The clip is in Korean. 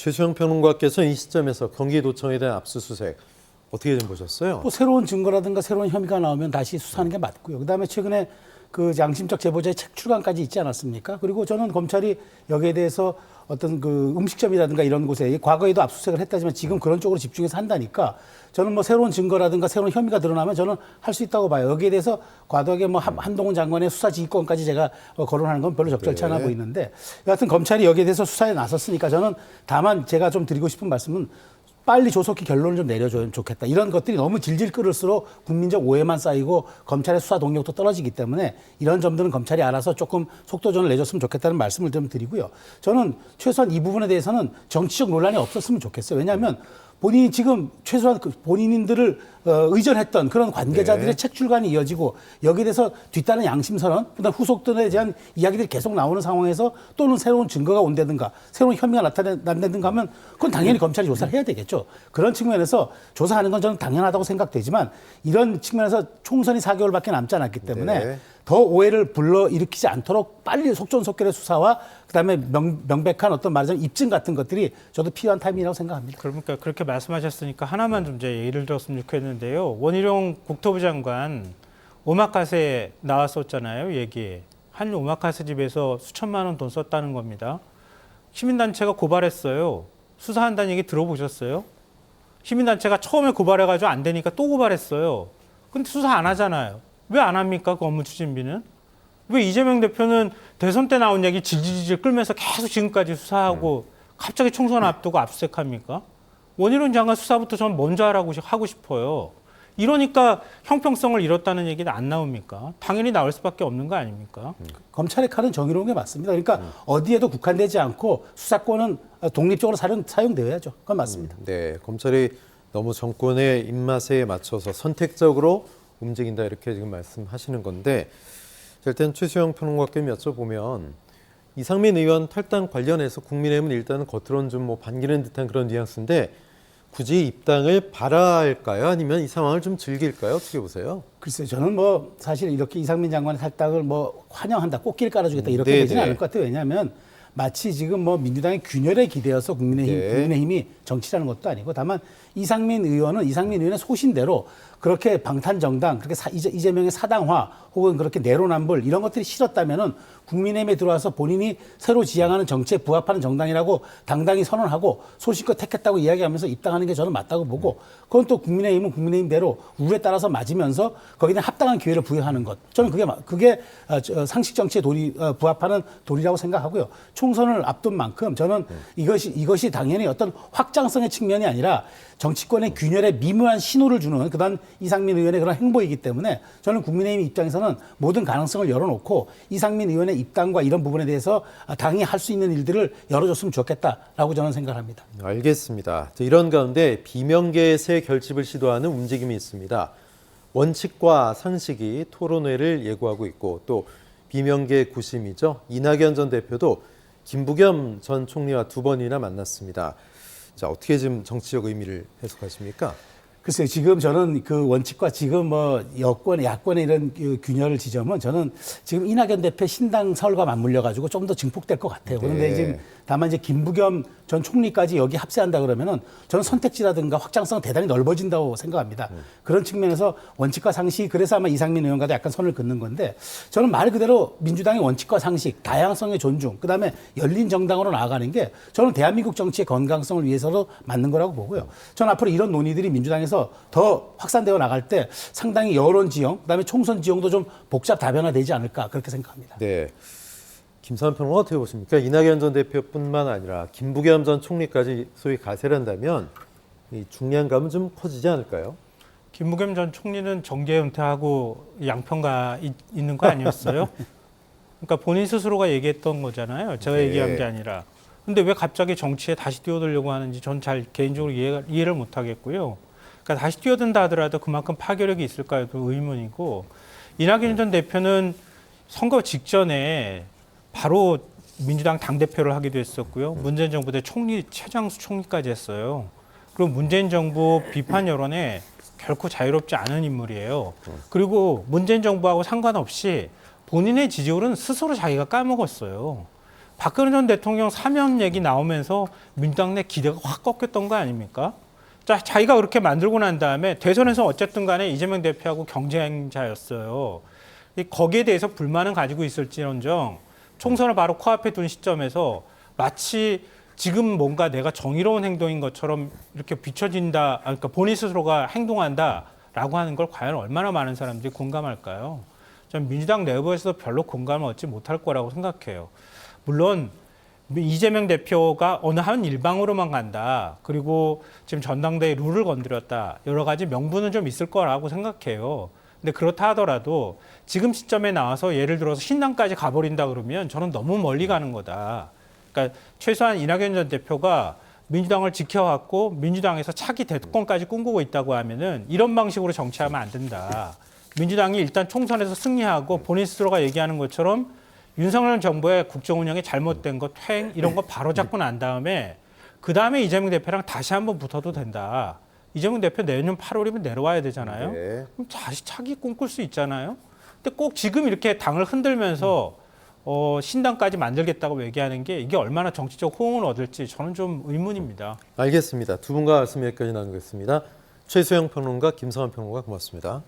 최수영 평론가께서는 이 시점에서 경기도청에 대한 압수수색 어떻게 좀 보셨어요? 뭐 새로운 증거라든가 새로운 혐의가 나오면 다시 수사하는 게 맞고요. 그다음에 최근에 그 양심적 제보자의 책 출간까지 있지 않았습니까? 그리고 저는 검찰이 여기에 대해서 어떤 그 음식점이라든가 이런 곳에 과거에도 압수수색을 했다지만 지금 그런 쪽으로 집중해서 한다니까 저는 뭐 새로운 증거라든가 새로운 혐의가 드러나면 저는 할 수 있다고 봐요. 여기에 대해서 과도하게 뭐 한동훈 장관의 수사 지휘권까지 제가 거론하는 건 별로 적절치 않아 보이는데 여하튼 검찰이 여기에 대해서 수사에 나섰으니까 저는 다만 제가 좀 드리고 싶은 말씀은 빨리 조속히 결론을 좀 내려주면 좋겠다. 이런 것들이 너무 질질 끌을수록 국민적 오해만 쌓이고 검찰의 수사 동력도 떨어지기 때문에 이런 점들은 검찰이 알아서 조금 속도전을 내줬으면 좋겠다는 말씀을 좀 드리고요. 저는 최소한 이 부분에 대해서는 정치적 논란이 없었으면 좋겠어요. 왜냐하면 본인이 지금 최소한 본인들을 의존했던 그런 관계자들의 책 출간이 이어지고 여기에 대해서 뒤따른 양심선언, 그다음 후속들에 대한 이야기들이 계속 나오는 상황에서 또는 새로운 증거가 온다든가 새로운 혐의가 나타난다든가 하면 그건 당연히 검찰이 조사를 해야 되겠죠. 그런 측면에서 조사하는 건 저는 당연하다고 생각되지만 이런 측면에서 총선이 4개월밖에 남지 않았기 때문에 더 오해를 불러일으키지 않도록 빨리 속전속결의 수사와 그다음에 명백한 어떤 말하자면 입증 같은 것들이 저도 필요한 타이밍이라고 생각합니다. 그러니까 그렇게 말씀하셨으니까 하나만 좀 이제 예를 들었으면 좋겠는데요. 원희룡 국토부 장관 오마카세 나왔었잖아요. 얘기. 한 오마카세 집에서 수천만 원 돈 썼다는 겁니다. 시민단체가 고발했어요. 수사한다는 얘기 들어보셨어요? 시민단체가 처음에 고발해가지고 안 되니까 또 고발했어요. 근데 수사 안 하잖아요. 왜 안 합니까? 그 업무 추진비는? 왜 이재명 대표는 대선 때 나온 얘기 질질질 끌면서 계속 지금까지 수사하고 갑자기 총선 앞두고 압수수색합니까? 원희룡 장관 수사부터 저는 먼저 하고 싶어요. 이러니까 형평성을 잃었다는 얘기는 안 나옵니까? 당연히 나올 수밖에 없는 거 아닙니까? 검찰의 칼은 정의로운 게 맞습니다. 그러니까 어디에도 국한되지 않고 수사권은 독립적으로 사용되어야죠. 그건 맞습니다. 네, 검찰이 너무 정권의 입맛에 맞춰서 선택적으로 움직인다 이렇게 지금 말씀하시는 건데 일단 최수영 평론가께 여쭤보면 이상민 의원 탈당 관련해서 국민의힘은 일단은 겉으로는 좀 뭐 반기는 듯한 그런 뉘앙스인데 굳이 입당을 바라야 할까요? 아니면 이 상황을 좀 즐길까요? 어떻게 보세요? 글쎄요, 저는 뭐 사실 이렇게 이상민 장관의 탈당을 뭐 환영한다, 꽃길 깔아주겠다 이렇게 되지는 않을 것 같아요. 왜냐하면 마치 지금 뭐 민주당의 균열에 기대어서 국민의힘이 정치라는 것도 아니고 다만 이상민 의원의 소신대로 그렇게 방탄정당, 그렇게 이재명의 사당화 혹은 그렇게 내로남불 이런 것들이 싫었다면은 국민의힘에 들어와서 본인이 새로 지향하는 정치에 부합하는 정당이라고 당당히 선언하고 소신껏 택했다고 이야기하면서 입당하는 게 저는 맞다고 보고 그건 또 국민의힘은 국민의힘대로 룰에 따라서 맞으면서 거기에 합당한 기회를 부여하는 것. 저는 그게 상식 정치에 부합하는 도리라고 생각하고요. 총선을 앞둔 만큼 저는 이것이 당연히 어떤 확장성의 측면이 아니라 정치권의 균열에 미묘한 신호를 주는 그다음 이상민 의원의 그런 행보이기 때문에 저는 국민의힘 입장에서는 모든 가능성을 열어놓고 이상민 의원의 입당과 이런 부분에 대해서 당이 할 수 있는 일들을 열어줬으면 좋겠다라고 저는 생각합니다. 알겠습니다. 이런 가운데 비명계의 새 결집을 시도하는 움직임이 있습니다. 원칙과 상식이 토론회를 예고하고 있고 또 비명계의 구심이죠. 이낙연 전 대표도 김부겸 전 총리와 2번이나 만났습니다. 자, 어떻게 지금 정치적 의미를 해석하십니까? 글쎄요, 지금 저는 그 원칙과 지금 뭐 야권의 이런 균열 지점은 저는 지금 이낙연 대표 신당 설과 맞물려가지고 좀 더 증폭될 것 같아요. 그런데 지금 다만 이제 김부겸 전 총리까지 여기 합세한다 그러면은 저는 선택지라든가 확장성 대단히 넓어진다고 생각합니다. 그런 측면에서 원칙과 상식, 그래서 아마 이상민 의원과도 약간 선을 긋는 건데 저는 말 그대로 민주당의 원칙과 상식, 다양성의 존중, 그다음에 열린 정당으로 나아가는 게 저는 대한민국 정치의 건강성을 위해서도 맞는 거라고 보고요. 저는 앞으로 이런 논의들이 민주당에서 더 확산되어 나갈 때 상당히 여론 지형, 그다음에 총선 지형도 좀 복잡 다변화되지 않을까 그렇게 생각합니다. 네. 김삼환 평론가 어떻게 보십니까? 이낙연 전 대표뿐만 아니라 김부겸 전 총리까지 소위 가세를 한다면 이 중량감은 좀 커지지 않을까요? 김부겸 전 총리는 정계 은퇴하고 양평가 있는 거 아니었어요? 그러니까 본인 스스로가 얘기했던 거잖아요. 제가 얘기한 게 아니라. 근데 왜 갑자기 정치에 다시 뛰어들려고 하는지 전 잘 개인적으로 이해를 못 하겠고요. 그러니까 다시 뛰어든다 하더라도 그만큼 파괴력이 있을까요도 의문이고 이낙연 전 대표는 선거 직전에 바로 민주당 당대표를 하기도 했었고요. 문재인 정부 때 최장수 총리까지 했어요. 그리고 문재인 정부 비판 여론에 결코 자유롭지 않은 인물이에요. 그리고 문재인 정부하고 상관없이 본인의 지지율은 스스로 자기가 까먹었어요. 박근혜 전 대통령 사면 얘기 나오면서 민주당 내 기대가 확 꺾였던 거 아닙니까? 자, 자기가 그렇게 만들고 난 다음에 대선에서 어쨌든 간에 이재명 대표하고 경쟁자였어요. 거기에 대해서 불만은 가지고 있을지언정 총선을 바로 코앞에 둔 시점에서 마치 지금 뭔가 내가 정의로운 행동인 것처럼 이렇게 비춰진다, 그러니까 본인 스스로가 행동한다라고 하는 걸 과연 얼마나 많은 사람들이 공감할까요? 전 민주당 내부에서도 별로 공감을 얻지 못할 거라고 생각해요. 물론 이재명 대표가 어느 한 일방으로만 간다. 그리고 지금 전당대회 룰을 건드렸다. 여러 가지 명분은 좀 있을 거라고 생각해요. 근데 그렇다 하더라도 지금 시점에 나와서 예를 들어서 신당까지 가버린다 그러면 저는 너무 멀리 가는 거다. 그러니까 최소한 이낙연 전 대표가 민주당을 지켜왔고 민주당에서 차기 대권까지 꿈꾸고 있다고 하면은 이런 방식으로 정치하면 안 된다. 민주당이 일단 총선에서 승리하고 본인 스스로가 얘기하는 것처럼 윤석열 정부의 국정 운영이 잘못된 것, 퇴행 이런 거 바로 잡고 난 다음에 그 다음에 이재명 대표랑 다시 한번 붙어도 된다. 이재명 대표 내년 8월이면 내려와야 되잖아요. 네. 그럼 다시 차기 꿈꿀 수 있잖아요. 근데 꼭 지금 이렇게 당을 흔들면서 신당까지 만들겠다고 얘기하는 게 이게 얼마나 정치적 호응을 얻을지 저는 좀 의문입니다. 알겠습니다. 두 분과 말씀 여기까지 나누겠습니다. 최수영 평론가, 김성환 평론가 고맙습니다.